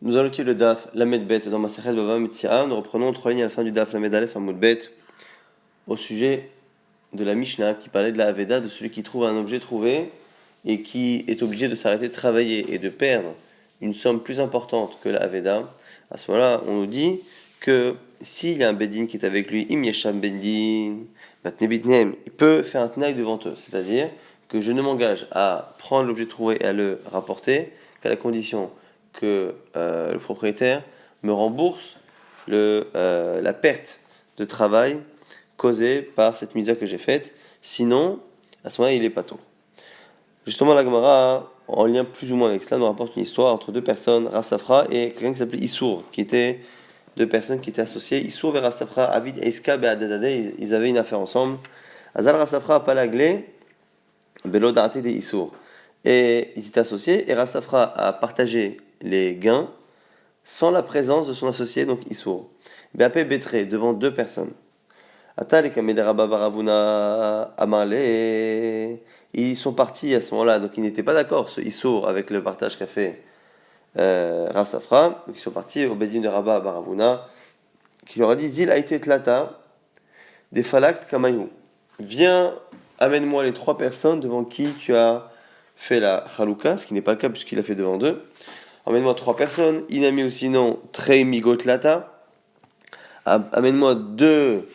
Nous allons étudier le Daf Lamed Bet dans Masechet Bava Metzia. Nous reprenons 3 lignes à la fin du Daf Lamed Aleph Amud Bet au sujet de la Mishnah qui parlait de la Aveda, de celui qui trouve un objet trouvé et qui est obligé de s'arrêter de travailler et de perdre une somme plus importante que la Aveda. À ce moment-là, on nous dit que s'il y a un Bedin qui est avec lui, Im Yesham Bedin, Matnebitnem, il peut faire un tenaille devant eux, c'est-à-dire que je ne m'engage à prendre l'objet trouvé et à le rapporter qu'à la condition que le propriétaire me rembourse la perte de travail causée par cette mise que j'ai faite. Sinon, à ce moment-là, il est pas tôt. Justement, la Gemara, en lien plus ou moins avec cela, nous rapporte une histoire entre deux personnes, Rav Safra et quelqu'un qui s'appelait Issour, qui étaient deux personnes qui étaient associées. Issour et Rav Safra, Avid et Iska Be'adadade, ils avaient une affaire ensemble. Azal Rav Safra a pas l'aglé, Belo Da'ate de Issour. Et ils étaient associés, et Rav Safra a partagé les gains sans la présence de son associé, donc Issour. BAP Betré, devant deux personnes. Atal Kamederaba Baravuna Amale. Ils sont partis à ce moment-là, donc ils n'étaient pas d'accord, ce Issour, avec le partage qu'a fait Rav Safra. Donc ils sont partis au Bedin de Rabba Baravuna, qui leur a dit Zil Aïté Tlata, des Falakt Kamayou. Viens, amène-moi les trois personnes devant qui tu as fait la Chalouka, ce qui n'est pas le cas puisqu'il a fait devant deux. Amène-moi trois personnes, Inami ou sinon Trei Migot Lata. Amène-moi deux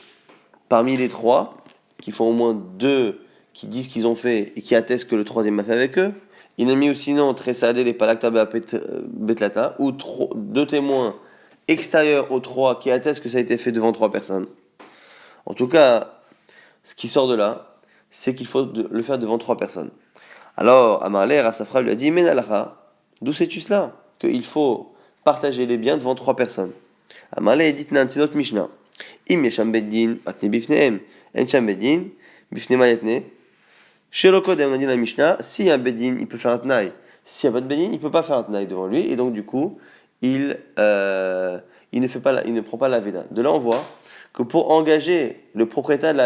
parmi les trois, qui font au moins deux qui disent qu'ils ont fait et qui attestent que le troisième a fait avec eux. Inami ou sinon Trei Sadeh des Palakta Betlata, ou deux témoins extérieurs aux trois qui attestent que ça a été fait devant trois personnes. En tout cas, ce qui sort de là, c'est qu'il faut le faire devant trois personnes. Alors, Amarler, Asafra lui a dit, Menalacha, d'où sais-tu cela? Qu'il faut partager les biens devant trois personnes. Amarler dit, Nan, c'est notre Mishnah. Im yesham beddin, atne bifneem, en sham beddin, bifnema yatne. Chez le code, on a dit dans la Mishnah, si un beddin, il peut faire un tnaï. S'il n'y a pas de beddin, il ne peut pas faire un tnaï devant lui, et donc du coup, il ne prend pas la veda. De là, on voit que pour engager le propriétaire de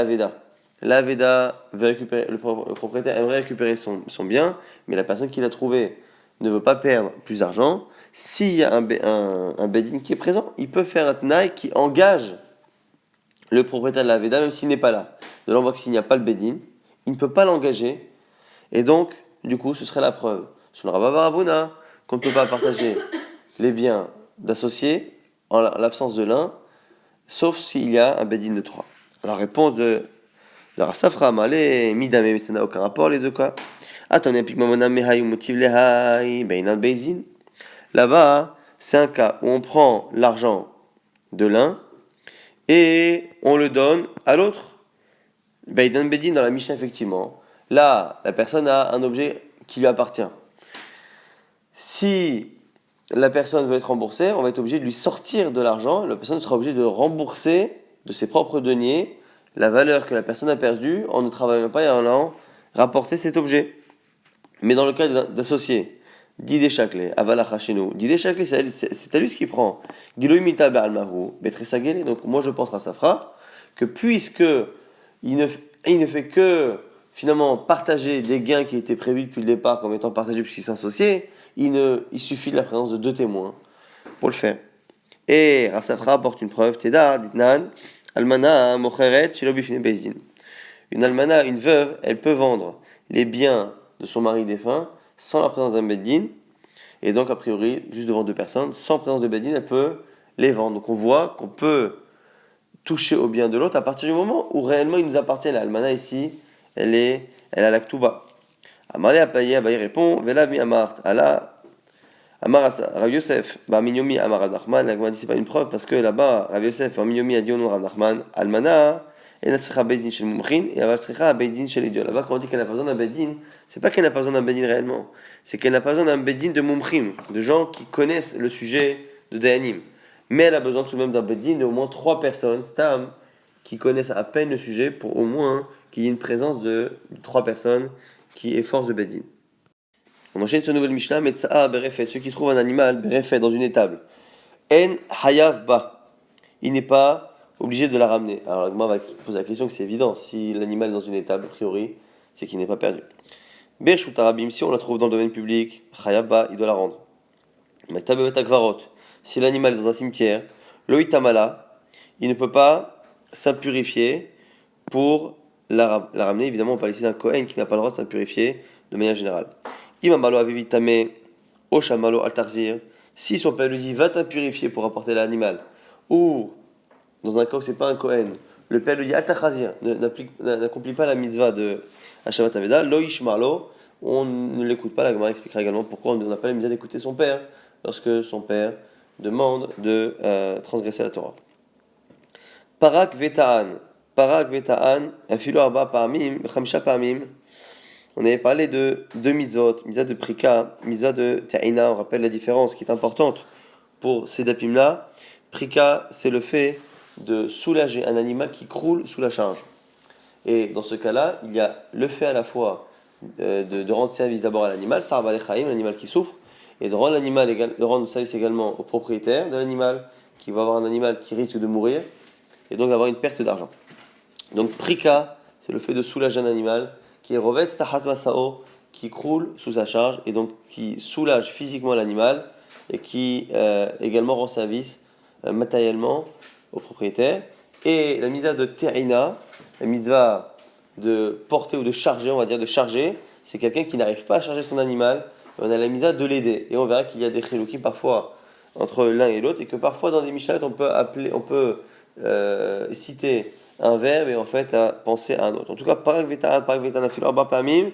la veda veut récupérer, le propriétaire aimerait récupérer son bien, mais la personne qui l'a trouvé ne veut pas perdre plus d'argent. S'il y a un bedin qui est présent, il peut faire un tnaï qui engage le propriétaire de la veda, même s'il n'est pas là. De là, on voit que s'il n'y a pas le bedin, il ne peut pas l'engager, et donc, du coup, ce serait la preuve sur le Rabba Baravuna qu'on ne peut pas partager les biens d'associés en l'absence de l'un, sauf s'il y a un bedin de trois. La réponse de Rav Safra, Malé, Midame, mais ça n'a aucun rapport les deux cas. Attendez, là-bas, c'est un cas où on prend l'argent de l'un et on le donne à l'autre. Beidan Bedin dans la Mishnah, effectivement. Là, la personne a un objet qui lui appartient. Si la personne veut être remboursée, on va être obligé de lui sortir de l'argent. La personne sera obligée de rembourser de ses propres deniers la valeur que la personne a perdue en ne travaillant pas et en allant rapporter cet objet. Mais dans le cas d'associé, Didé Chakle, Avalacha chez nous, Didé Chakle, c'est à lui ce qu'il prend. Giloimita Be'almahu, Betresagele. Donc moi je pense à Safra que puisque il ne fait que finalement partager des gains qui étaient prévus depuis le départ comme étant partagés puisqu'ils sont associés, il suffit de la présence de deux témoins pour le faire. Et Safra apporte une preuve, Teda, Ditnan, Almana, Mocheret, Shilobifine Bezdin. Une almana, une veuve, elle peut vendre les biens de son mari défunt sans la présence d'un beddin, et donc a priori, juste devant deux personnes, sans présence de beddin, elle peut les vendre. Donc on voit qu'on peut toucher au bien de l'autre à partir du moment où réellement il nous appartient. La almana ici, elle a la ktuba. Amaré Abaye répond, Vela mi amart, Allah, Amar Rav Yosef, Bar Minyomi Amar Rav Nachman, la Gemara dit c'est pas une preuve parce que là-bas, Rav Yosef, Bar Minyomi a dit au nom de Rav Nachman, Almana, et Natsricha Beidin chez le Mumchin, et Avatsricha Beidin chez les dieux. Là-bas, quand on dit qu'elle n'a pas besoin d'un Beidin, c'est pas qu'elle n'a pas besoin d'un Beidin réellement, c'est qu'elle n'a pas besoin d'un Beidin de Mumchim, de gens qui connaissent le sujet de Dayanim. Mais elle a besoin tout de même d'un Beidin de au moins trois personnes, Stam, qui connaissent à peine le sujet, pour au moins qu'il y ait une présence de trois personnes qui est force de Beidin. On enchaîne sur une nouvelle Mishnah, Metsa'a Berefet, ceux qui trouvent un animal Berefet dans une étable. En Hayav Ba, il n'est pas obligé de la ramener. Alors moi, on va poser la question que c'est évident, si l'animal est dans une étable, a priori, c'est qu'il n'est pas perdu. Beshut Arabim, si on la trouve dans le domaine public, Hayav Ba, il doit la rendre. Si l'animal est dans un cimetière, loïtamala, il ne peut pas s'impurifier pour la ramener. Évidemment, on parle ici d'un Kohen qui n'a pas le droit de s'impurifier de manière générale. Imamalo avivitame, oshamalo altarzir. Si son père lui dit va t'impurifier pour apporter l'animal, ou dans un cas où c'est pas un Kohen, le père lui dit altachazir, n'accomplit pas la mitzvah de Hashavat Aveda, loishmarlo, on ne l'écoute pas. La Gemara expliquera également pourquoi on n'a pas la mitzvah d'écouter son père lorsque son père demande de transgresser la Torah. Parak vetaan, afilo arba pa'amim, chamsha pa'amim. On avait parlé de deux mitzvot, mitzvah de prika, mitzvah de ta'ina. On rappelle la différence qui est importante pour ces dapim-là. Prika, c'est le fait de soulager un animal qui croule sous la charge. Et dans ce cas-là, il y a le fait à la fois de rendre service d'abord à l'animal, Tsar Balechaim, l'animal qui souffre, et de rendre service également au propriétaire de l'animal, qui va avoir un animal qui risque de mourir, et donc avoir une perte d'argent. Donc prika, c'est le fait de soulager un animal qui est revet stahat masao, qui croule sous sa charge, et donc qui soulage physiquement l'animal, et qui également rend service matériellement au propriétaire. Et la mitzvah de terina, la mitzvah de porter ou de charger, on va dire de charger, c'est quelqu'un qui n'arrive pas à charger son animal, et on a la mitzvah de l'aider. Et on verra qu'il y a des chiloukim parfois entre l'un et l'autre, et que parfois dans des mishnayot on peut citer un verbe et en fait à penser à un autre. En tout cas, parak vetan afilo arba pamim,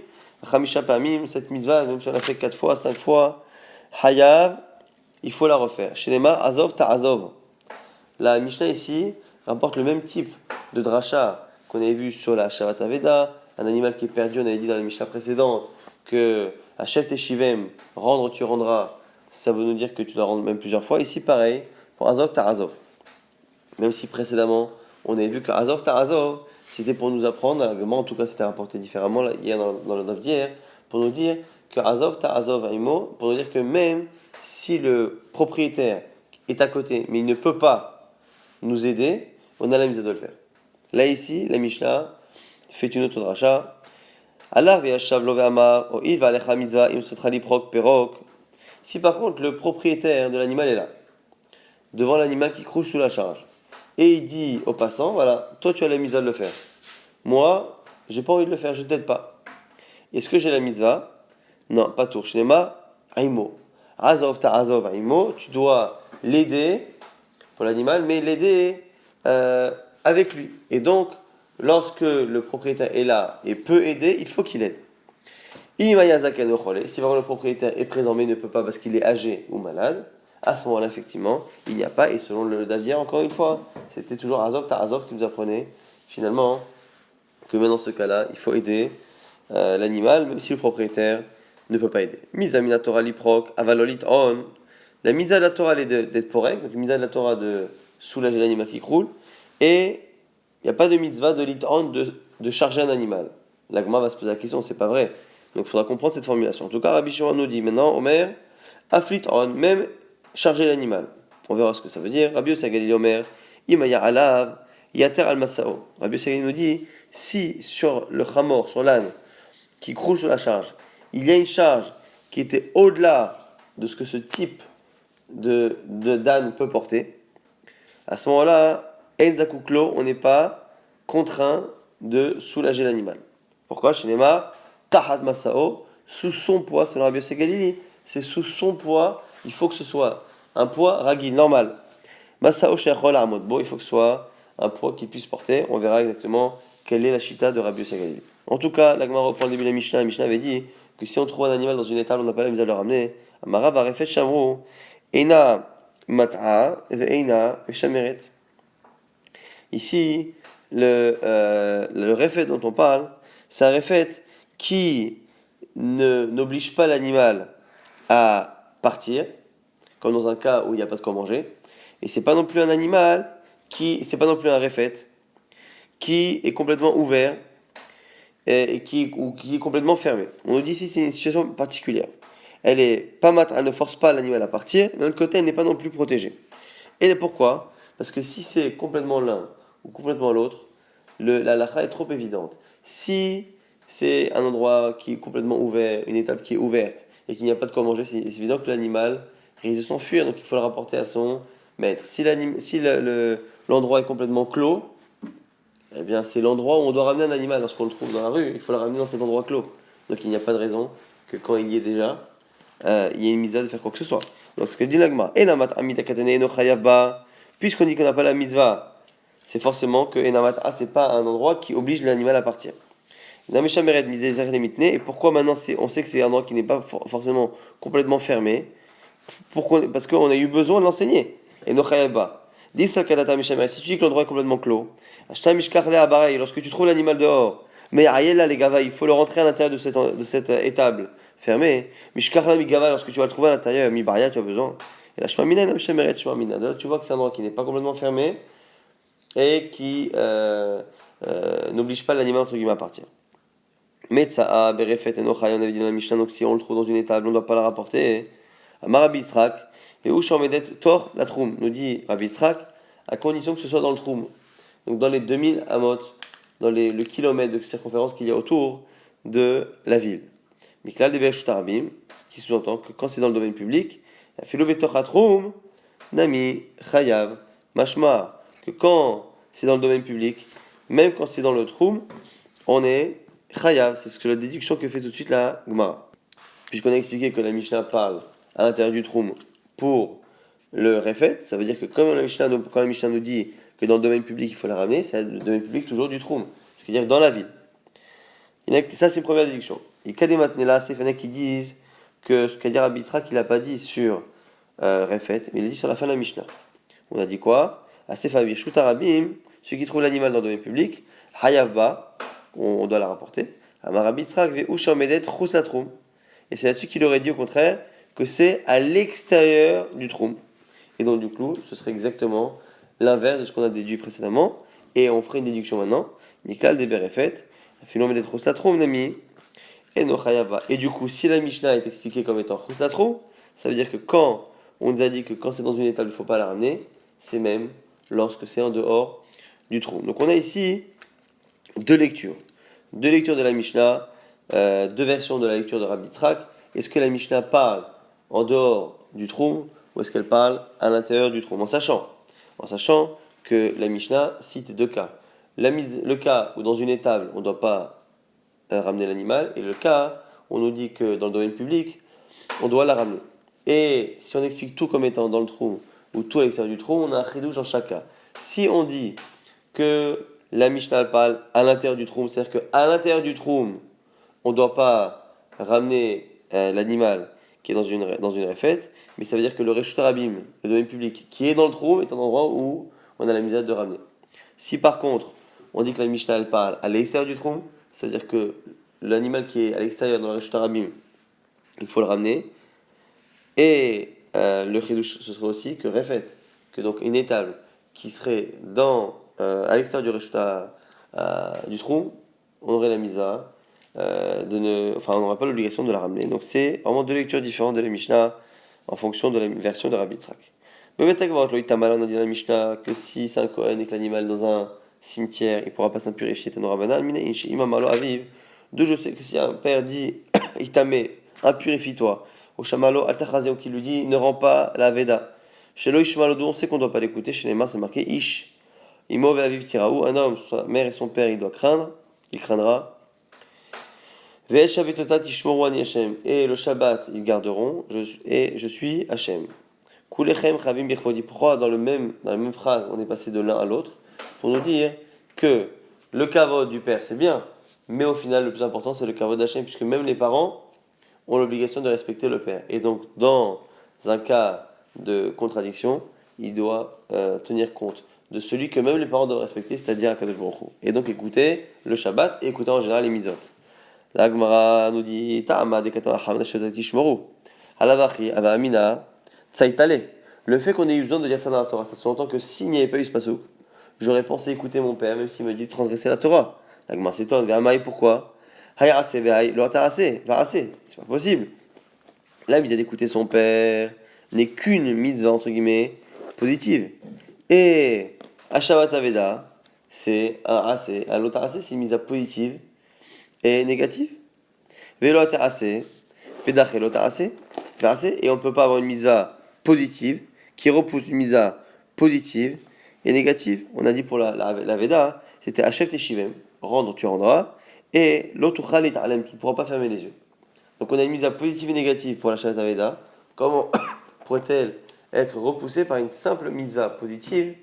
chamisha pamim, cette mitzvah, même si on l'a fait 4 fois, 5 fois, hayav, il faut la refaire. Shenema azov ta'azov. La Mishnah ici rapporte le même type de dracha qu'on avait vu sur la Shavat Aveda, un animal qui est perdu, on avait dit dans la Mishnah précédente que à chef Teshivem, rendre tu rendras, ça veut nous dire que tu dois rendre même plusieurs fois. Ici pareil, pour Azov Ta'azov. Même si précédemment, on avait vu que Azov Ta'azov, c'était pour nous apprendre, en tout cas c'était rapporté différemment là, hier dans le Daf d'hier, pour nous dire que Azov Ta'azov Aimo, pour nous dire que même si le propriétaire est à côté, mais il ne peut pas nous aider, on a la mise à de le faire. Là ici, la Mishnah fait une autre dracha. Si par contre le propriétaire de l'animal est là, devant l'animal qui croule sous la charge, et il dit au passant, voilà, toi tu as la mise à de le faire. Moi, j'ai pas envie de le faire, je t'aide pas. Est-ce que j'ai la mitzvah? Non, pas tour. Shnema, aimo. Azov ta azov aimo, tu dois l'aider pour l'animal, mais l'aider avec lui. Et donc, lorsque le propriétaire est là et peut aider, il faut qu'il aide. Si vraiment le propriétaire est présent mais ne peut pas parce qu'il est âgé ou malade, à ce moment-là, effectivement, il n'y a pas, et selon le Davier, encore une fois, c'était toujours Azov ta azov qui nous apprenait, finalement, que même dans ce cas-là, il faut aider l'animal, même si le propriétaire ne peut pas aider. Misa mina Torah liprok, avalolit on. La misa de la Torah est d'être porek, donc la misa de la Torah de soulager l'animal qui croule, et il n'y a pas de mitzvah de lit on de charger un animal. L'agma va se poser la question, c'est pas vrai. Donc il faudra comprendre cette formulation. En tout cas, Rabbi Shimon nous dit maintenant, Omer, aflit on, même charger l'animal. On verra ce que ça veut dire. Rabbi Yossi Galil Omer, imaya alav, yater al masao. Rabbi Yossi nous dit, si sur le chamor, sur l'âne, qui croule sur la charge, il y a une charge qui était au-delà de ce que ce type d'âne peut porter, à ce moment-là, Enzakuklo, on n'est pas contraint de soulager l'animal. Pourquoi? Shinema, Tahat Masao, sous son poids, selon Rabbi Yossi Galili, c'est sous son poids, il faut que ce soit un poids ragil, normal. Masao Shechol Amodbo, il faut que ce soit un poids qu'il puisse porter. On verra exactement quelle est la chita de Rabbi Yossi Galili. En tout cas, la Gemara reprend le début de la Mishnah. La Mishnah avait dit que si on trouve un animal dans une étable, on n'a pas la mise à le ramener. Amara va refet shamro, Eina mat'a, ve'eina shameret. Ici, le refet dont on parle, c'est un refet qui n'oblige pas l'animal à partir, comme dans un cas où il n'y a pas de quoi manger. Et c'est pas non plus un animal c'est pas non plus un refet qui est complètement ouvert et qui est complètement fermé. On nous dit ici c'est une situation particulière. Elle ne force pas l'animal à partir, mais d'un autre côté elle n'est pas non plus protégée. Et pourquoi? Parce que si c'est complètement l'un ou complètement l'autre, la halakha est trop évidente. Si c'est un endroit qui est complètement ouvert, une étape qui est ouverte et qu'il n'y a pas de quoi manger, c'est évident que l'animal risque de s'enfuir, donc il faut le rapporter à son maître. Si l'endroit est complètement clos, eh bien c'est l'endroit où on doit ramener un animal. Lorsqu'on le trouve dans la rue, il faut le ramener dans cet endroit clos. Donc il n'y a pas de raison que quand il y est déjà, il y ait une mitzvah de faire quoi que ce soit. Donc ce que dit l'agma, puisqu'on dit qu'on n'a pas la mitzvah, c'est forcément que enamat a, c'est pas un endroit qui oblige l'animal à partir. Et pourquoi maintenant on sait que c'est un endroit qui n'est pas forcément complètement fermé? Parce qu'on a eu besoin de l'enseigner. Et no chayaba. Dis si tu dis que l'endroit est complètement clos, lorsque tu trouves l'animal dehors, mais ayela les gava, il faut le rentrer à l'intérieur de cette étable fermée. Mishkarla mi gava, lorsque tu vas le trouver à l'intérieur, mi baria, tu as besoin. Et la shmamina nam shemeret shmamina. Là, tu vois que c'est un endroit qui n'est pas complètement fermé et qui n'oblige pas l'animal entre guillemets à partir. Metza'a, Berefet, Enochai, on avait dit dans la Mishnah, donc si on le trouve dans une étable, on ne doit pas la rapporter. Amarabi Yitzhak, et Ushamedet Tor, la Troum, nous dit Rabbi Yitzhak, à condition que ce soit dans le Troum. Donc dans les 2000 amot, dans le kilomètre de circonférence qu'il y a autour de la ville. Miklal de Bereshtarabim, ce qui sous-entend que quand c'est dans le domaine public, Filovetor Troum, Nami, Chayav, Mashma, que quand c'est dans le domaine public, même quand c'est dans le Troum, on est Chayav, c'est ce que la déduction que fait tout de suite la Gemara. Puisqu'on a expliqué que la Mishnah parle à l'intérieur du Troum pour le Refet, ça veut dire que quand la Mishnah nous dit que dans le domaine public il faut la ramener, c'est le domaine public toujours du Troum, c'est-à-dire dans la ville. Ça c'est une première déduction. Et Kadematnela, c'est Fana qui disent que ce qu'a dit Rabbi Yitzhak, il n'a pas dit sur Refet, mais il a dit sur la fin de la Mishnah. On a dit quoi? Asefavir Shutarabim, ceux qui trouvent l'animal dans le domaine public, Hayavba, on doit la rapporter. Et c'est là-dessus qu'il aurait dit au contraire que c'est à l'extérieur du troum. Et donc du coup, ce serait exactement l'inverse de ce qu'on a déduit précédemment. Et on ferait une déduction maintenant. Mikal de Berefet, nami, et Nochayava. Et du coup, si la Mishnah est expliquée comme étant Chusatrum, ça veut dire que quand on nous a dit que quand c'est dans une étable, il ne faut pas la ramener, c'est même lorsque c'est en dehors du troum. Donc on a ici deux lectures de la Mishnah, deux versions de la lecture de Rabbi Yitzhak. Est-ce que la Mishnah parle en dehors du troum ou est-ce qu'elle parle à l'intérieur du troum, en sachant que la Mishnah cite deux cas. Le cas où dans une étable on ne doit pas ramener l'animal et le cas où on nous dit que dans le domaine public on doit la ramener. Et si on explique tout comme étant dans le troum ou tout à l'extérieur du troum, on a un chidouche dans chaque cas. Si on dit que la Mishnah parle à l'intérieur du troum, c'est-à-dire qu'à l'intérieur du troum, on ne doit pas ramener l'animal qui est dans une réfête, mais ça veut dire que le Reshut Rabim, le domaine public, qui est dans le troum, est un endroit où on a la misère de ramener. Si par contre, on dit que la Mishnah parle à l'extérieur du troum, ça veut dire que l'animal qui est à l'extérieur dans le Reshut Rabim, il faut le ramener. Et le chidouche, ce serait aussi que réfait, que donc une étable qui serait à l'extérieur du Reshta du trou, on aurait la misa, on n'aurait pas l'obligation de la ramener. Donc c'est vraiment deux lectures différentes de la Mishnah en fonction de la version de Rabbi Yitzhak. On a dit dans la Mishnah que si c'est un Kohen et que l'animal est dans un cimetière, il ne pourra pas s'impurifier. D'où je sais que si un père dit Itame, impurifie-toi, au Shamalo Altachazeo qui lui dit ne rends pas la Veda. Chez Loishmalodo, on sait qu'on ne doit pas l'écouter. Chez les Mars, c'est marqué Ish. Imov Aviv Tiraou, un homme, sa mère et son père, il doit craindre, il craindra. Et le Shabbat, ils garderont, et je suis Hachem. Kulechem Chavim Birchodi. Pourquoi dans la même phrase, on est passé de l'un à l'autre? Pour nous dire que le kavod du père, c'est bien, mais au final, le plus important, c'est le kavod d'Hachem, puisque même les parents ont l'obligation de respecter le père. Et donc, dans un cas de contradiction, il doit tenir compte de celui que même les parents doivent respecter, c'est-à-dire Akadosh Baruch Hu. Et donc écouter le Shabbat et écouter en général les Mizot. La Gemara nous dit Ta'ama de Katana Hamna Shodati Shmoru. Alavachi Ava Amina Tsaitale. Le fait qu'on ait eu besoin de dire ça dans la Torah, ça s'entend que s'il n'y avait pas eu ce pasuk, j'aurais pensé écouter mon père, même s'il me dit de transgresser la Torah. La Gemara s'étonne, Ve'amai pourquoi? Hayarase ve'hay, lo tarase, varase. C'est pas possible. La mitzvah d'écouter son père n'est qu'une mitzvah entre guillemets positive. Et Ashavat Aveda, c'est un assez. Un lotarase, c'est une mitzvah positive et négative. Velo tarase, vedache lotarase, et on ne peut pas avoir une mitzvah positive, qui repousse une misa positive et négative. On a dit pour la Veda, c'était Hachef Teshivem, rendre, tu rendras, et l'autre Khalit Alem, tu ne pourras pas fermer les yeux. Donc on a une misa positive et négative pour la Shabbat Aveda. Comment pourrait-elle être repoussée par une simple mitzvah positive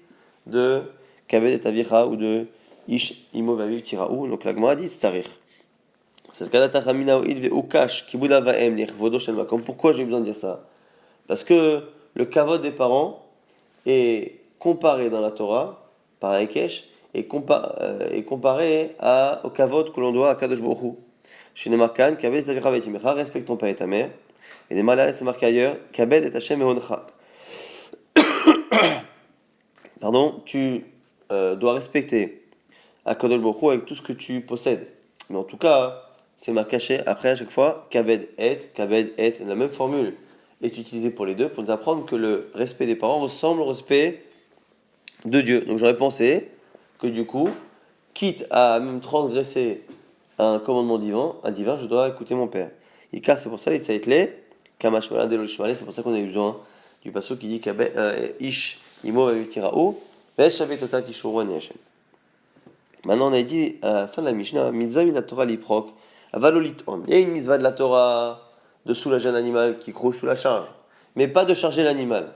de Kaved et Avicha ou de Ish Imo Vaviv Tiraou? Donc la Gemara dit Starir. C'est le cas d'Atachamina ou Idve ou Kash, Kibuda Vaem, Lichvodo Shel Makom. Pourquoi j'ai besoin de dire ça? Parce que le kavod des parents est comparé dans la Torah, par Aikesh, est comparé au kavod que l'on doit à Kadosh Baruch Hu. Chez Nemarkan, Kaved et Avicha Vetimecha, respecte ton père et ta mère. Et des malades, c'est marqué ailleurs, Kabed et Hashem et Oncha. Pardon, tu dois respecter Akadosh Baruch Hu avec tout ce que tu possèdes. Mais en tout cas, c'est marqué après à chaque fois, Kabed et, la même formule est utilisée pour les deux, pour nous apprendre que le respect des parents ressemble au respect de Dieu. Donc j'aurais pensé que du coup, quitte à même transgresser un commandement divin, je dois écouter mon père. Et car c'est pour ça, c'est pour ça qu'on a eu besoin du passage qui dit Ish Imo Vavitirao, Veshavetota Tishurwan Yashem. Maintenant, on a dit à la fin de la Mishnah, Mitzvah min Torah liprok, avalolit on. Il y a une mitzvah de la Torah de soulager un animal qui croule sous la charge, mais pas de charger l'animal,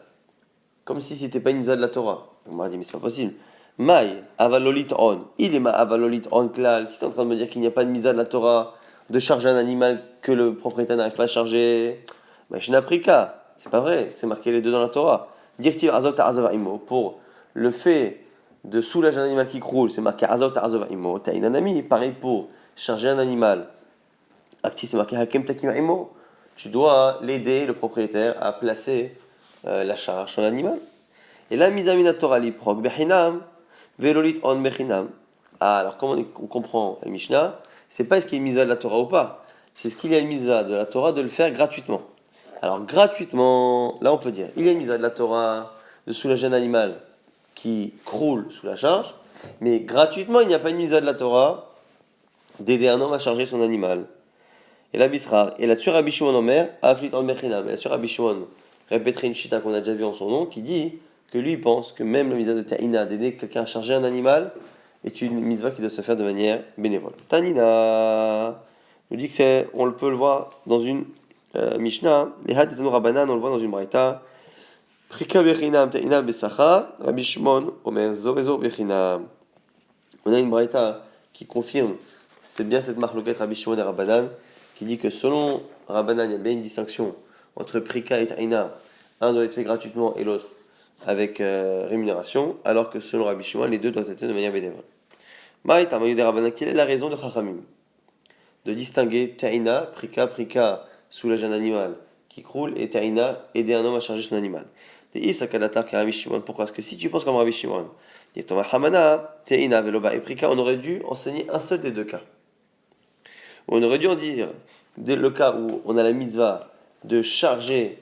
comme si c'était pas une mitzvah de la Torah. On m'a dit, mais c'est pas possible. Maï, avalolit on. Il est ma avalolit on klal. Si tu es en train de me dire qu'il n'y a pas de mitzvah de la Torah de charger un animal que le propriétaire n'arrive pas à charger, bah, je n'ai appris qu'à. C'est pas vrai, c'est marqué les deux dans la Torah. Dirtiv azot azov imo. Pour le fait de soulager un animal qui croule, c'est marqué azot azov imo. T'as une amie, pareil pour charger un animal. Acti, c'est marqué hakem takim imo. Tu dois l'aider, le propriétaire, à placer la charge sur l'animal. Et là, mizamina Torah li prok bechinam, velolit on bechinam. Ah, alors comment on comprend la Mishnah? C'est pas ce qu'il y a une mitzvah de la Torah ou pas, c'est ce qu'il y a une mitzvah de la Torah de le faire gratuitement. Alors gratuitement, là on peut dire, il y a une mitzvah de la Torah de soulager un animal qui croule sous la charge, mais gratuitement il n'y a pas une mitzvah de la Torah d'aider un homme à charger son animal. Et là Bisrar, et là-dessus Rabbi Shimon Omer, Aflit en Bechinam, et là-dessus Rabbi Shimon répéterait une chita qu'on a déjà vue en son nom, qui dit que lui il pense que même la mitzvah de Ta'ina, d'aider quelqu'un à charger un animal, est une mitzvah qui doit se faire de manière bénévole. Tanina nous dit que on peut le voir dans une Mishnah, les had etanu Rabbanan, on le voit dans une braïta. Prika bechinam ta'ina besacha, Rabbi Shimon omer zorezo bechinam. On a une braïta qui confirme, c'est bien cette marloquette Rabbi Shimon et Rabbanan, qui dit que selon Rabbanan, il y a bien une distinction entre prika et ta'ina. Un doit être fait gratuitement et l'autre avec rémunération, alors que selon Rabbi Shimon, les deux doivent être faits de manière bénévole. Maïta, Mayude Rabbanan, quelle est la raison de Chachamim de distinguer ta'ina, prika, soulager un animal qui croule, et ta'ina, aider un homme à charger son animal? Pourquoi? Parce que si tu penses comme Rabbi Shimon, et prika, on aurait dû enseigner un seul des deux cas. On aurait dû en dire le cas où on a la mitzvah de charger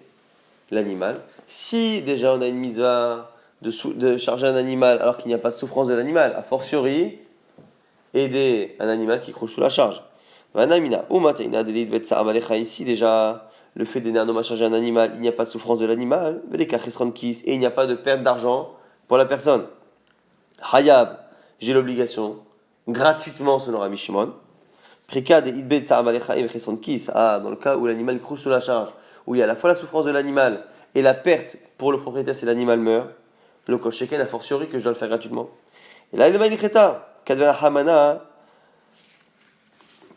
l'animal. Si déjà on a une mitzvah de charger un animal alors qu'il n'y a pas de souffrance de l'animal, a fortiori, aider un animal qui croule sous la charge. Ici déjà, le fait d'aider un homme à charger un animal, il n'y a pas de souffrance de l'animal, et il n'y a pas de perte d'argent pour la personne. Hayab, j'ai l'obligation, gratuitement selon Rabbi Shimon. Dans le cas où l'animal croule sous la charge, où il y a à la fois la souffrance de l'animal et la perte pour le propriétaire si l'animal meurt, le kosheken a fortiori que je dois le faire gratuitement. Et là, il m'a dit Hamana.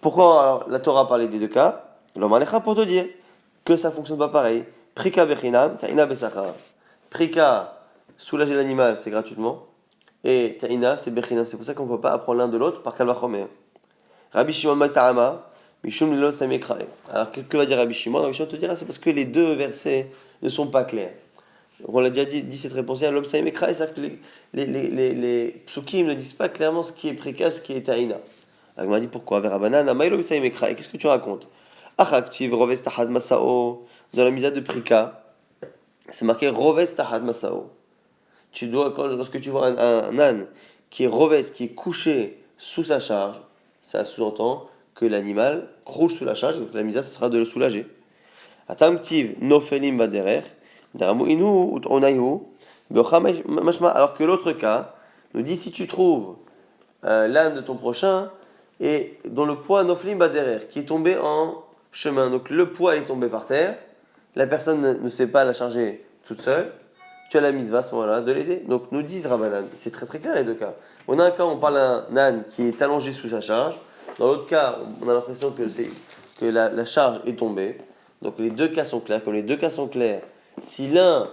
Pourquoi alors, la Torah parlait des deux cas? Pour te dire que ça ne fonctionne pas pareil. Prika bechinam, ta'ina besachar. Prika, soulager l'animal, c'est gratuitement. Et ta'ina, c'est bechinam. C'est pour ça qu'on ne peut pas apprendre l'un de l'autre par kalvachomer. Rabbi Shimon Mata'ama, Mishum Lilo Samekrae. Alors que va dire Rabbi Shimon? Rabbi Shimon te dira, c'est parce que les deux versets ne sont pas clairs. On l'a déjà dit cette réponse, l'homme Samekrae, c'est-à-dire que les psukim ne disent pas clairement ce qui est prika, ce qui est ta'ina. Alors, il m'a dit pourquoi? Qu'est-ce que tu racontes? Achaktiv roves tahad masao. Dans la misade de prika, c'est marqué roves tahad masao. Tu dois, lorsque tu vois un âne qui est roves, qui est couché sous sa charge, ça sous-entend que l'animal croule sous la charge, donc la misade ce sera de le soulager. Atamtiv nofelim baderer, Alors que l'autre cas nous dit si tu trouves l'âne de ton prochain et dont le poids noflim baderer, qui est tombé en chemin. Donc le poids est tombé par terre, la personne ne sait pas la charger toute seule, tu as la mitzvah à ce moment-là de l'aider. Donc nous disent Rabbanan, c'est très très clair les deux cas. On a un cas où on parle d'un âne qui est allongé sous sa charge, dans l'autre cas on a l'impression que la charge est tombée. Donc les deux cas sont clairs. Comme les deux cas sont clairs, si l'un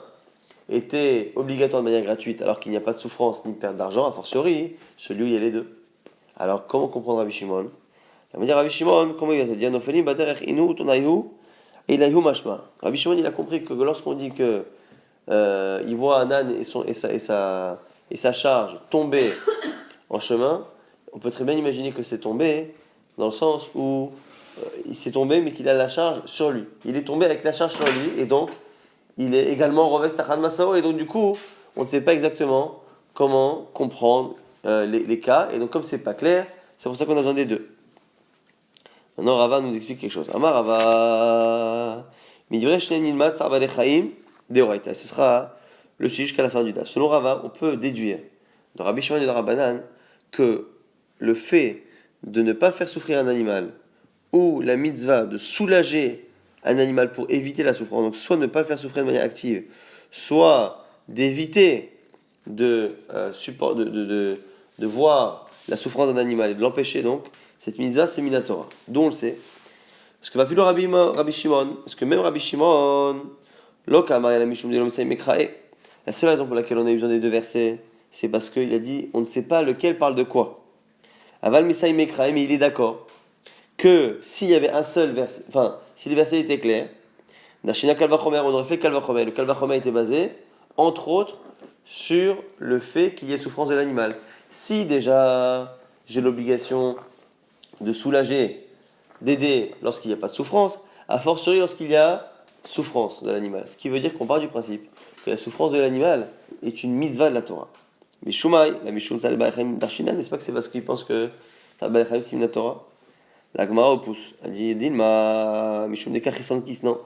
était obligatoire de manière gratuite alors qu'il n'y a pas de souffrance ni de perte d'argent, a fortiori, celui où il y a les deux. Alors comment comprendre Rabbi Shimon? Il va dire Rabbi Shimon, comment il va se dire Nofelim baderech inu tonayu ilayhu mashma. Rabbi Shimon il a compris que lorsqu'on dit que il voit un âne et sa charge tomber en chemin, on peut très bien imaginer que c'est tombé dans le sens où il s'est tombé mais qu'il a la charge sur lui. Il est tombé avec la charge sur lui et donc il est également revest tachad masao et donc du coup on ne sait pas exactement comment comprendre les cas et donc comme c'est pas clair, c'est pour ça qu'on a besoin des deux. Maintenant Rava nous explique quelque chose. Amar Rava midvrei shneim nilmad tzar balei chaim deoraita. Ce sera le sujet jusqu'à la fin du daf. Selon Rava, on peut déduire de Rabbi Shimon et de Rabbanan que le fait de ne pas faire souffrir un animal ou la mitzvah de soulager un animal pour éviter la souffrance, donc soit ne pas le faire souffrir de manière active, soit d'éviter de voir la souffrance d'un animal et de l'empêcher donc, cette mitzvah c'est minatora. D'où on le sait. Parce que va filer Rabbi Shimon, parce que même Rabbi Shimon, la seule raison pour laquelle on a eu besoin des deux versets, c'est parce qu'il a dit on ne sait pas lequel parle de quoi. Aval Misaï Mekrae, mais il est d'accord que s'il y avait un seul verset, enfin, si les versets étaient clairs, Dashina Kalvachomer, on aurait fait Kalvachomer. Le Kalvachomer était basé, entre autres, sur le fait qu'il y ait souffrance de l'animal. Si déjà j'ai l'obligation de soulager, d'aider lorsqu'il n'y a pas de souffrance, a fortiori lorsqu'il y a souffrance de l'animal. Ce qui veut dire qu'on part du principe que la souffrance de l'animal est une mitzvah de la Torah. Mais Shumai, la Mishum Tzal Ba'achem Darshina, n'est-ce pas que c'est parce qu'il pense que Tzal Ba'achem c'est une Torah? La Gemara opousse. Elle dit Dilma, Mishum Dekach Kiss, non.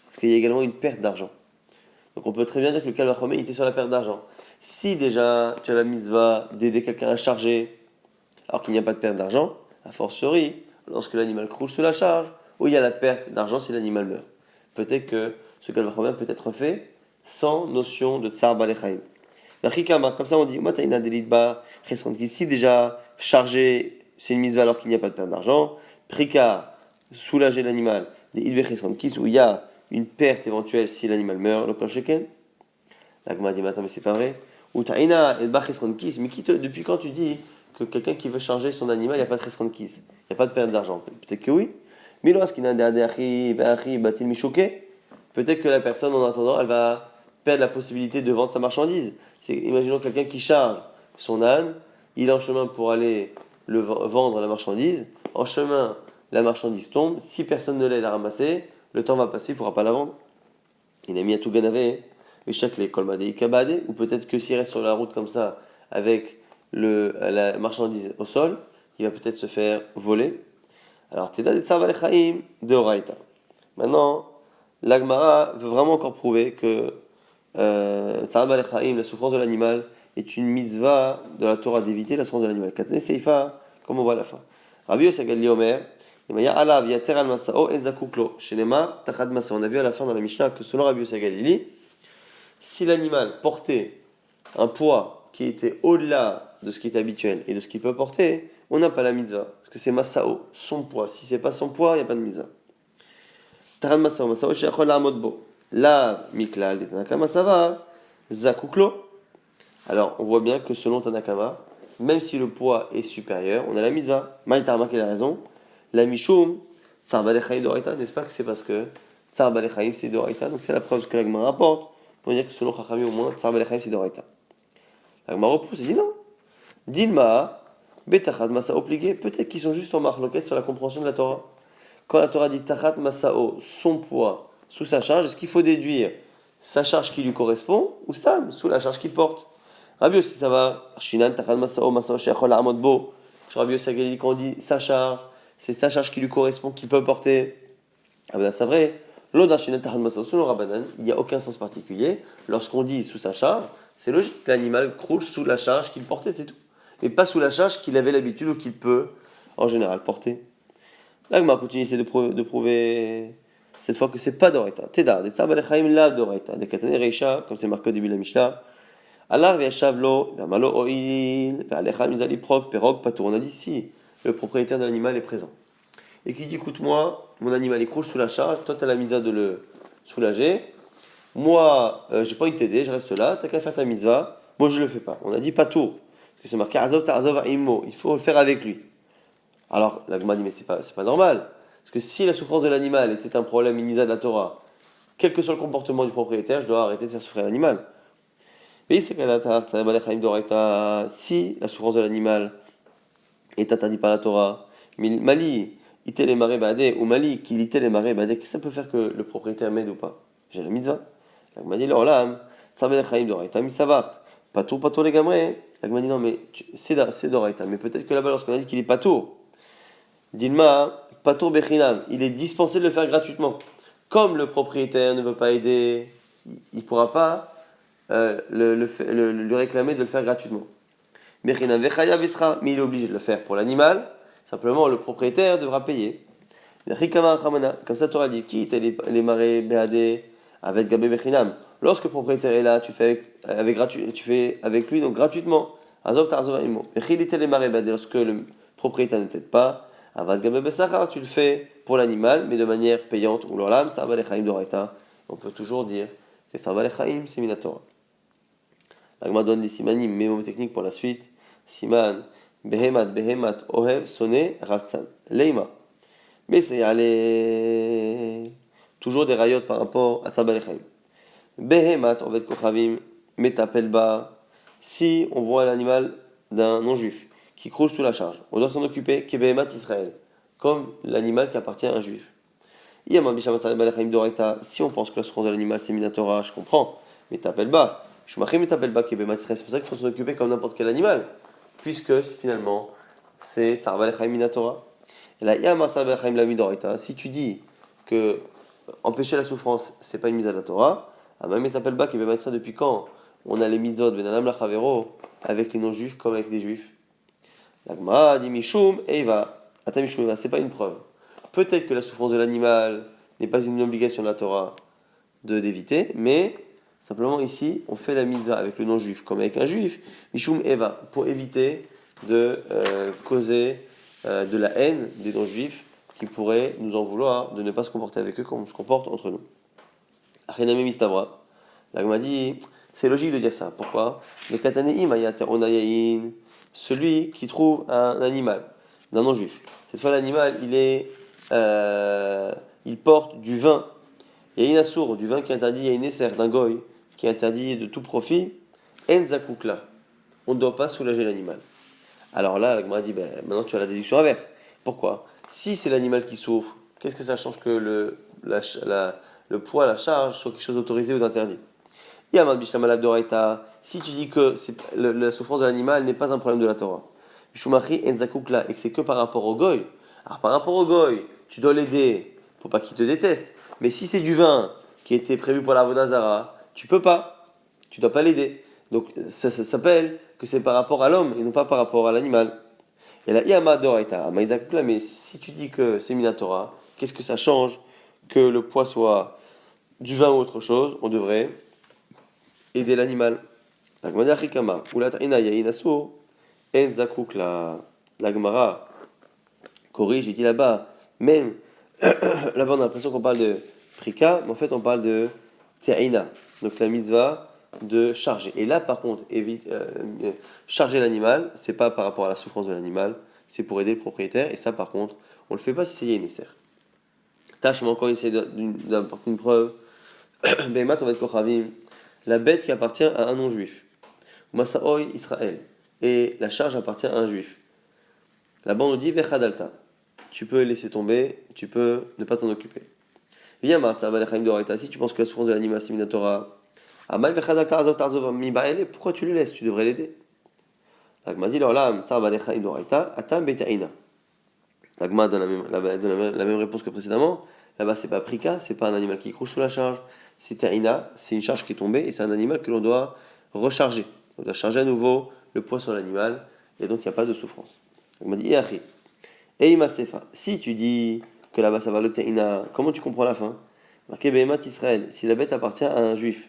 Parce qu'il y a également une perte d'argent. Donc on peut très bien dire que le Kalvachomé était sur la perte d'argent. Si déjà tu as la mitzvah d'aider quelqu'un à charger alors qu'il n'y a pas de perte d'argent, a fortiori, lorsque l'animal croule sous la charge, où il y a la perte d'argent si l'animal meurt. Peut-être que ce Kalvachomé peut être fait sans notion de Tsar Balechaim. Comme ça on dit, si déjà chargé, c'est une mitzvah alors qu'il n'y a pas de perte d'argent, Prika, soulager l'animal, des Ilvechesrankis, où il y a une perte éventuelle si l'animal meurt, le Kosheken. La Gemara dit, mais attends, mais c'est pas vrai. Ou Taïna et Bachesrankis, mais depuis quand tu dis que quelqu'un qui veut charger son animal, il n'y a pas de Chesrankis, il n'y a pas de perte d'argent? Peut-être que oui. Mais lorsqu'il a un batil michoké, peut-être que la personne, en attendant, elle va perdre la possibilité de vendre sa marchandise. Imaginons quelqu'un qui charge son âne, il est en chemin pour aller vendre la marchandise. En chemin, la marchandise tombe. Si personne ne l'aide à ramasser, le temps va passer, il ne pourra pas la vendre. Il a mis à tout ganavé, ou peut-être que s'il reste sur la route comme ça, avec la marchandise au sol, il va peut-être se faire voler. Alors, Teda de Tsar Balechaim de Oraita. Maintenant, l'Agmara veut vraiment encore prouver que Tsar Balechaim, la souffrance de l'animal, est une mitzvah de la Torah d'éviter la souffrance de l'animal. Katane Seifa, comme on voit à la fin. Rabbi Yossi Agali Omer, on a vu à la fin dans la Mishnah que selon Rabbi Yossi Agali, si l'animal portait un poids qui était au-delà de ce qui est habituel et de ce qu'il peut porter, on n'a pas la mitzvah. Parce que c'est Masao, son poids. Si c'est pas son poids, il n'y a pas de mitzvah. Tarad Masao, Masao, Sheachol La'amod La Miklal de Tanakama, ça va. Zakuklo. Alors, on voit bien que selon Tanakama, même si le poids est supérieur, on a la mitzvah. Maïtarma, quelle est la raison? La Mishum, Tsar Balechaim d'Oraita, n'est-ce pas que c'est parce que Tsar Balechaim c'est d'Oraita, donc c'est la preuve que la Gemara rapporte pour dire que selon Chachamim au moins, Tsar Balechaim c'est d'Oraita. La Gemara repousse et dit non. Dilma, Betachat Masao plié, peut-être qu'ils sont juste en marloquette sur la compréhension de la Torah. Quand la Torah dit Tachat Masao, son poids, sous sa charge, est-ce qu'il faut déduire sa charge qui lui correspond ou Stam, sous la charge qu'il porte? Rabbi aussi ça va. Shinan Tachat Masao, Masao Sheachol La'amod Bo. Sur Rabbi aussi quand on dit sa charge, c'est sa charge qui lui correspond, qu'il peut porter. Ah ben c'est vrai, Il n'y a aucun sens particulier. Lorsqu'on dit sous sa charge, c'est logique que l'animal croule sous la charge qu'il portait, c'est tout. Mais pas sous la charge qu'il avait l'habitude ou qu'il peut en général porter. L'agma continue de prouver cette fois que c'est pas d'oraita. Teda, des tzar balechaim la d'oraita. Des katane reisha, comme c'est marqué au début de la Mishnah. Allah v'yashav lo, v'amalo oil, v'alecha mizali prok, perok, patour. On a dit si le propriétaire de l'animal est présent. Et qui dit écoute-moi, mon animal il croule sous la charge, toi tu as la mitzvah de le soulager. Moi, j'ai pas envie de t'aider, je reste là, t'as qu'à faire ta mitzvah. Moi je le fais pas. On a dit patour. Parce que c'est marqué azov ta'azov immo. Il faut le faire avec lui. Alors, la Gemara dit, mais c'est pas normal. Parce que si la souffrance de l'animal était un problème immuable de la Torah, quel que soit le comportement du propriétaire, je dois arrêter de faire souffrir l'animal. Mais si la souffrance de l'animal est interdite par la Torah, Mali, itel maré badé, ou Mali, qu'il itel maré badé, qu'est-ce que ça peut faire que le propriétaire m'aide ou pas? J'ai la mitzvah. La Gemara dit, l'olam, Tzabalechaim d'oraita, misavart, pato les gamrés. La Gemara dit, non, mais c'est d'oraita, mais peut-être que là-bas, lorsqu'on a dit qu'il est pato, Dilma, Pato Bechinam, il est dispensé de le faire gratuitement. Comme le propriétaire ne veut pas aider, il ne pourra pas lui réclamer de le faire gratuitement. Bechinam Vechaya Vesra, mais il est obligé de le faire pour l'animal, simplement le propriétaire devra payer. Comme ça, tu auras dit, qui les marais Béadé avec Gabé Bechinam. Lorsque le propriétaire est là, tu fais avec lui donc gratuitement. Azov Tarzova Imo. Les marais Béadé, lorsque le propriétaire ne t'aide pas, Avad Gabé Bessachar, tu le fais pour l'animal, mais de manière payante. Ou l'olam, Sarva Lechaim d'Oraita. On peut toujours dire que Sarva Lechaim, c'est Minatora. L'agma donne des simanim, mémo technique pour la suite. Siman, Behemat, Ohev, Soné, Ravtsan. Leima. Mais c'est aller toujours des rayotes par rapport à Sarva Lechaim. Behemat, Ovet Kochavim, Metapelba. Si on voit l'animal d'un non-juif qui croule sous la charge, on doit s'en occuper, Kebehemat Israël, comme l'animal qui appartient à un juif. Si on pense que la souffrance de l'animal c'est Minatora, je comprends, mais t'appelles bas. C'est pour ça qu'il faut s'en occuper comme n'importe quel animal, puisque finalement c'est Tzarva Lechaim Minatora. Et là, si tu dis que empêcher la souffrance c'est pas une mise à la Torah, depuis quand on a les mitzvot Benanam Lachavero avec les non-juifs comme avec les juifs? L'agma dit Mishum Eva. Atamishum, c'est pas une preuve. Peut-être que la souffrance de l'animal n'est pas une obligation de la Torah d'éviter, mais simplement ici, on fait la mitzvah avec le non-juif comme avec un juif, Mishum Eva, pour éviter de causer de la haine des non-juifs qui pourraient nous en vouloir de ne pas se comporter avec eux comme on se comporte entre nous. Achename Mistabra. L'agma dit, c'est logique de dire ça. Pourquoi? Le Kataneim Ayater Onayain. Celui qui trouve un animal, d'un non-juif. Cette fois, l'animal, il porte du vin. Il y a une assour, du vin qui est interdit, il y a une esser d'un goy qui est interdit de tout profit. Enzakoukla. On ne doit pas soulager l'animal. Alors là, la Gemara dit, maintenant tu as la déduction inverse. Pourquoi? Si c'est l'animal qui souffre, qu'est-ce que ça change que le poids, la charge, soit quelque chose d'autorisé ou d'interdit? Si tu dis que la souffrance de l'animal n'est pas un problème de la Torah, et que c'est que par rapport au goy, alors par rapport au goy, tu dois l'aider pour pas qu'il te déteste. Mais si c'est du vin qui était prévu pour la Vodazara, tu peux pas, tu dois pas l'aider. Donc ça s'appelle que c'est par rapport à l'homme et non pas par rapport à l'animal. Et là, mais si tu dis que c'est Minatora, qu'est-ce que ça change que le poids soit du vin ou autre chose? On devrait aider l'animal. La Gemara corrige, il dit là-bas, même là-bas on a l'impression qu'on parle de prika, mais en fait on parle de te'ina, donc la mitzvah de charger. Et là par contre, charger l'animal, c'est pas par rapport à la souffrance de l'animal, c'est pour aider le propriétaire, et ça par contre, on le fait pas si c'est nécessaire. Tâche, mais encore essayer d'apporter une preuve. Behemat on va être kochavim, la bête qui appartient à un non-juif. Masaoy Israël. Et la charge appartient à un juif. Là-bas on nous dit Vechadalta. Tu peux laisser tomber, tu peux ne pas t'en occuper. Viens Martha, si tu penses que la souffrance de l'animal c'est Minatora, pourquoi tu le laisses? Tu devrais l'aider. L'agma dit L'agma donne la même réponse que précédemment. Là-bas, c'est pas Prika, c'est pas un animal qui croule sous la charge. C'est Ta'ina, c'est une charge qui est tombée et c'est un animal que l'on doit recharger. On doit charger à nouveau le poids sur l'animal et donc il n'y a pas de souffrance. On m'a dit Iachi. Et Imasefa. Si tu dis que là-bas ça va le Ta'ina, comment tu comprends la fin? Marqué Behemat Israël, si la bête appartient à un juif.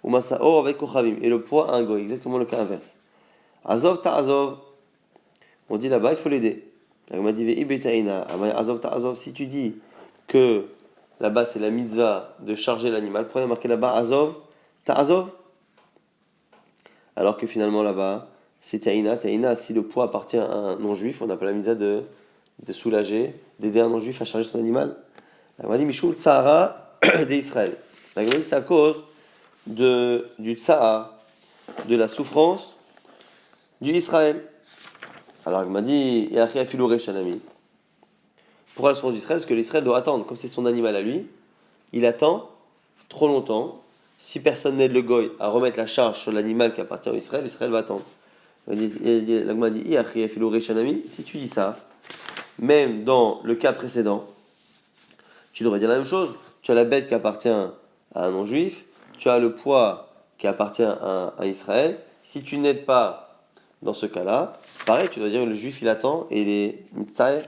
Ou Masao avec Kochavim et le poids à un goy, exactement le cas inverse. Azov Ta'azov. On dit là-bas, il faut l'aider. On m'a dit Ibetaina. Azov Ta'azov. Si tu dis que là-bas c'est la mitzvah de charger l'animal, prenez marqué là-bas Azov Ta'azov. Alors que finalement là-bas, c'est Ta'ina. Ta'ina, si le poids appartient à un non-juif, on appelle la mitzvah de soulager, d'aider un non-juif à charger son animal. On m'a dit Mishul Tsahara d'Israël. C'est à cause du Tsahara, de la souffrance du Israël. Alors il m'a dit Yachia Filou Shanami. Pour la souffrance d'Israël, parce que l'Israël doit attendre, comme c'est son animal à lui, il attend trop longtemps. Si personne n'aide le goy à remettre la charge sur l'animal qui appartient à Israël, l'Israël va attendre. L'agma dit Yachia Filou Shanami. Si tu dis ça, même dans le cas précédent, tu devrais dire la même chose. Tu as la bête qui appartient à un non-juif, tu as le poids qui appartient à Israël. Si tu n'aides pas dans ce cas-là, pareil, tu dois dire que le juif il attend et il est mitzvah.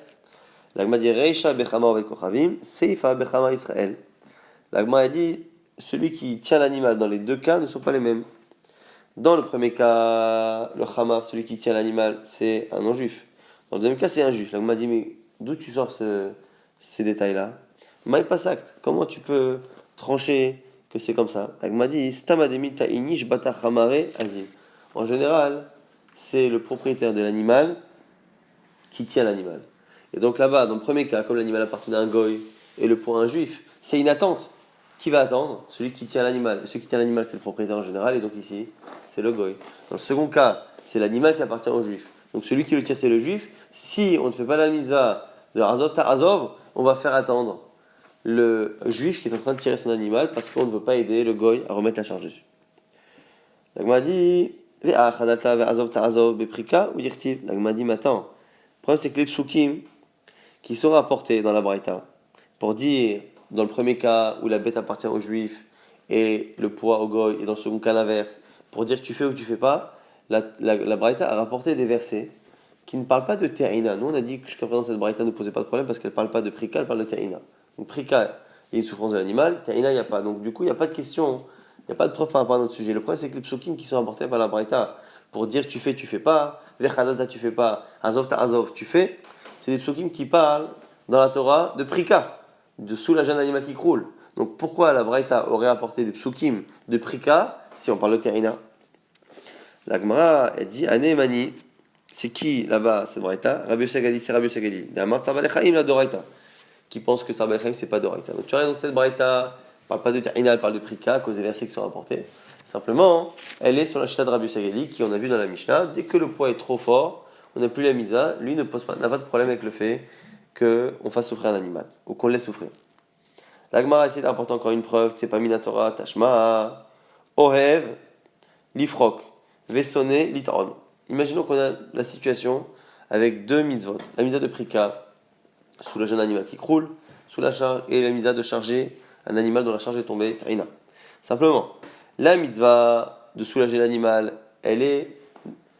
L'agma dit Reisha bechama avec kochavim, seifa bechama Israël. L'agma a dit celui qui tient l'animal dans les deux cas ne sont pas les mêmes. Dans le premier cas, le chamar, celui qui tient l'animal, c'est un non-juif. Dans le deuxième cas, c'est un juif. L'agma dit mais d'où tu sors ces détails-là? Maï pasakt, comment tu peux trancher que c'est comme ça? L'agma dit stamademi ta'inish bata chamare azim. En général, c'est le propriétaire de l'animal qui tient l'animal. Et donc là-bas, dans le premier cas, comme l'animal appartenait à un goy et le poids à un juif, c'est une attente. Qui va attendre? Celui qui tient l'animal. Celui qui tient l'animal, c'est le propriétaire en général, et donc ici, c'est le goy. Dans le second cas, c'est l'animal qui appartient au juif. Donc celui qui le tient, c'est le juif. Si on ne fait pas la mitzvah de Azov Ta'azov, on va faire attendre le juif qui est en train de tirer son animal parce qu'on ne veut pas aider le goy à remettre la charge dessus. L'agma dit Azov Ta'azov Beprika ou Yirtiv. L'agma dit maintenant, le problème c'est que les psukim qui sont rapportés dans la Braïta pour dire, dans le premier cas où la bête appartient aux juifs et le poids au goy, et dans le second cas l'inverse, pour dire tu fais ou tu fais pas, la Braïta a rapporté des versets qui ne parlent pas de Terina. Nous on a dit que jusqu'à présent cette Braïta ne posait pas de problème parce qu'elle ne parle pas de Prika, elle parle de Terina. Donc Prika, il y a une souffrance de l'animal, Terina il n'y a pas. Donc du coup il n'y a pas de question, il n'y a pas de preuve par rapport à notre sujet. Le problème c'est que les psukim qui sont rapportés par la Braïta pour dire tu fais pas, Vechadata tu fais pas, Azov ta Azov tu fais, c'est des psukim qui parlent dans la Torah de Prika, de soulager un animal qui croule. Donc pourquoi la Braïta aurait apporté des psukim de Prika si on parle de Terina? La Gemara, elle dit Anémani, c'est qui là-bas cette Braïta? Rabbi Yosef Gali, c'est Rabbi Yosef Gali. D'Amar Tzar Balechaim la Doraïta, qui pense que Tzar Balechaim c'est pas Doraïta. Donc tu regardes dans cette Braïta, elle parle pas de Terina, elle parle de Prika à cause des versets qui sont rapportés. Simplement, elle est sur la Shita de Rabbi Yosef Gali, qui on a vu dans la Mishnah, dès que le poids est trop fort, on n'a plus la misa, lui n'a pas de problème avec le fait qu'on fasse souffrir un animal, ou qu'on le laisse souffrir. La Gemara essaie d'apporter encore une preuve que c'est pas Minatora, Tashma, Ohev, Lifrok, Vesone, Litron. Imaginons qu'on a la situation avec deux mitzvot. La mitzvah de Prika, soulager un animal qui croule, sous la charge, et la mitzvah de charger un animal dont la charge est tombée, Tarina. Simplement, la mitzvah de soulager l'animal, elle est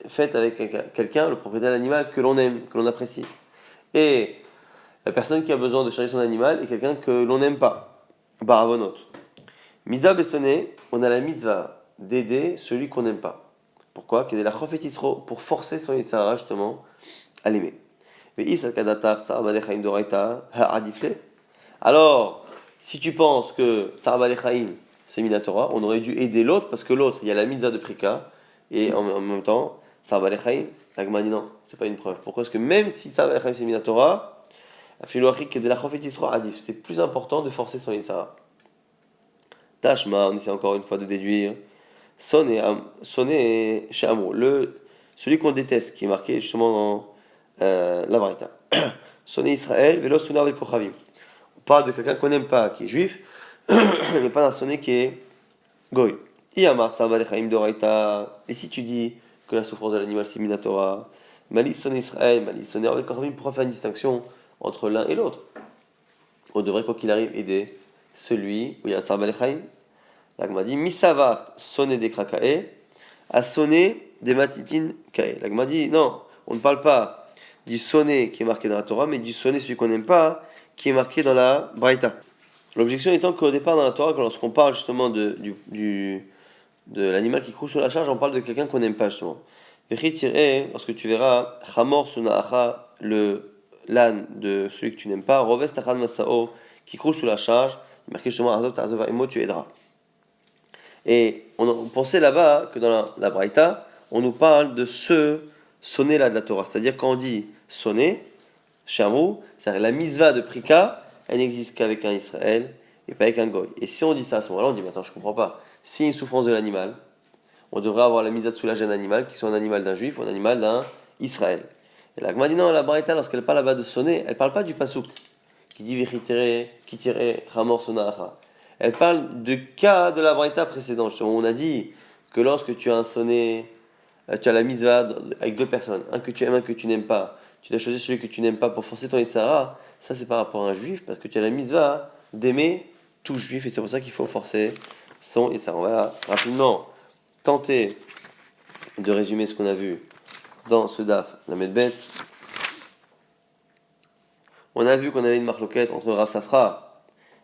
faite avec quelqu'un, le propriétaire de l'animal, que l'on aime, que l'on apprécie. Et la personne qui a besoin de charger son animal est quelqu'un que l'on n'aime pas. Baravonot. Mitzvah Bessoné, on a la mitzvah d'aider celui qu'on n'aime pas. Pourquoi? Pour forcer son Yitzhara justement à l'aimer. Alors, si tu penses que Tsar Balechaim c'est Minatora, on aurait dû aider l'autre parce que l'autre, il y a la mitzvah de Prika et en même temps, Tsar Balechaim, l'Agma dit non, c'est pas une preuve. Pourquoi? Parce que même si Tsar Balechaim c'est Minatora, c'est plus important de forcer son Yitzhara. Tashma, on essaie encore une fois de déduire. Sonné chez Amro, celui qu'on déteste, qui est marqué justement dans la Braïta. Sonné Israël, Velo Sunar avec Kochavim. On parle de quelqu'un qu'on n'aime pas, qui est juif, mais pas d'un sonné qui est goy. Iyamar Tzava Lechaim Doraita. Et si tu dis que la souffrance de l'animal c'est Minatora, Malis Sonné Israël, Malis Sonné avec Kochavim, pourra faire une distinction entre l'un et l'autre? on devrait quoi qu'il arrive aider celui où il y a Tsar Balechaim. La Gemara dit Misavart sonner des krakae, à sonner des matitin kae. La Gemara dit non, on ne parle pas du sonner qui est marqué dans la Torah, mais du sonner, celui qu'on n'aime pas, qui est marqué dans la Braïta. L'objection étant qu'au départ dans la Torah, lorsqu'on parle justement de l'animal qui croule sur la charge, on parle de quelqu'un qu'on n'aime pas justement. Lorsque tu verras Chamor Sunaacha, l'âne de celui que tu n'aimes pas, Roves Tachan Masao, qui croule sous la charge, il est marqué justement Azot Azova Emo, tu aideras. Et on pensait là-bas que dans la Braïta, on nous parle de ce sonner là de la Torah. C'est-à-dire quand on dit sonner, Shamrou, c'est-à-dire la misva de Prika, elle n'existe qu'avec un Israël et pas avec un Goy. Et si on dit ça à ce moment-là, on dit mais attends, je comprends pas. Si y a une souffrance de l'animal, on devrait avoir la misva de soulager un animal, qui soit un animal d'un juif ou un animal d'un Israël. Et la Gemara dit non, la Braïta, lorsqu'elle parle là-bas de sonner, elle parle pas du pasouk qui dit Vechitere, qui tirait Ramor Sonaacha. Elle parle de cas de la Braïta précédente. On a dit que lorsque tu as un sonnet, tu as la misva avec deux personnes, un que tu aimes, un que tu n'aimes pas. Tu dois choisir celui que tu n'aimes pas pour forcer ton Yitzhara. Ça, c'est par rapport à un juif, parce que tu as la misva d'aimer tout juif, et c'est pour ça qu'il faut forcer son Yitzhara. On va rapidement tenter de résumer ce qu'on a vu dans ce daf, la Medbet. On a vu qu'on avait une marloquette entre Rav Safra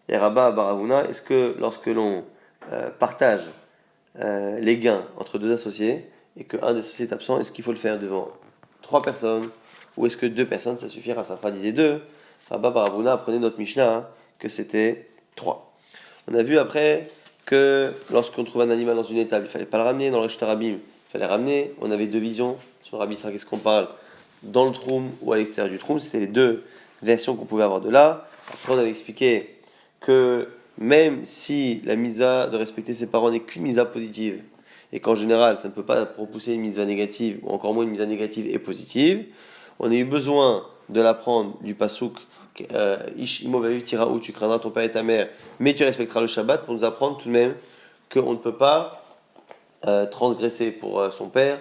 et Rabba Baravuna. Est-ce que lorsque l'on partage les gains entre deux associés et qu'un des associés est absent, est-ce qu'il faut le faire devant trois personnes ou est-ce que deux personnes ça suffit? Rav Safra disait deux. Rabba Baravuna apprenait notre Mishnah que c'était trois. On a vu après que lorsqu'on trouve un animal dans une étable, il ne fallait pas le ramener. Dans le Shtarabim, il fallait ramener. On avait deux visions sur Rabbi Israël. Qu'est-ce qu'on parle dans le troum ou à l'extérieur du troum? C'était les deux version qu'on pouvait avoir de là. Après, on avait expliqué que même si la misa de respecter ses parents n'est qu'une misa positive, et qu'en général, ça ne peut pas repousser une misa négative, ou encore moins une misa négative et positive, on a eu besoin de l'apprendre du pasouk Ish imovayu tira où tu craindras ton père et ta mère, mais tu respecteras le Shabbat, pour nous apprendre tout de même qu'on ne peut pas transgresser pour son père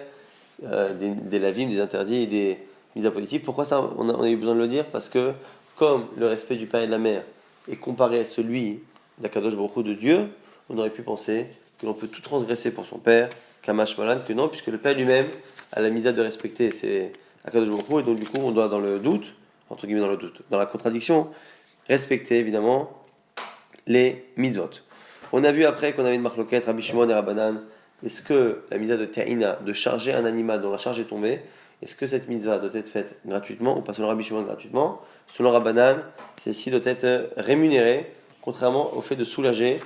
des lavim, des interdits et des mises à positif. Pourquoi ça on a eu besoin de le dire? Parce que comme le respect du père et de la mère est comparé à celui d'Akadosh Baruch Hu de Dieu, on aurait pu penser que l'on peut tout transgresser pour son père, Kamash Malan, que non, puisque le père lui-même a la mise de respecter c'est Akadosh Baruch Hu, et donc du coup on doit dans le doute, entre guillemets dans la contradiction, respecter évidemment les mitzvot. On a vu après qu'on avait une marloquette, Rabbi Shimon et Rabbanan. Est-ce que la mitzvah de Ta'ina, de charger un animal dont la charge est tombée, est-ce que cette mitzvah doit être faite gratuitement ou pas selon Rabbi Shimon gratuitement? Selon Rabbanan, celle-ci doit être rémunérée, contrairement au fait de soulager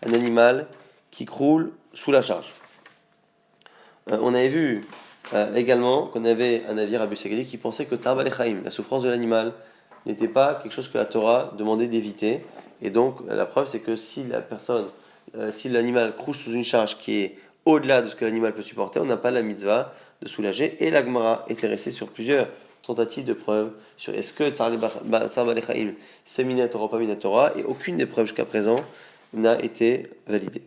un animal qui croule sous la charge. On avait vu également qu'on avait un avis Rabbi Segeli qui pensait que Tsar Balechaim, la souffrance de l'animal, n'était pas quelque chose que la Torah demandait d'éviter. Et donc la preuve c'est que si l'animal croule sous une charge qui est au-delà de ce que l'animal peut supporter, on n'a pas la mitzvah de soulager. Et la Gemara était restée sur plusieurs tentatives de preuves sur est-ce que Tsar Balechaim c'est Minatora ou pas Minatora, et aucune des preuves jusqu'à présent n'a été validée.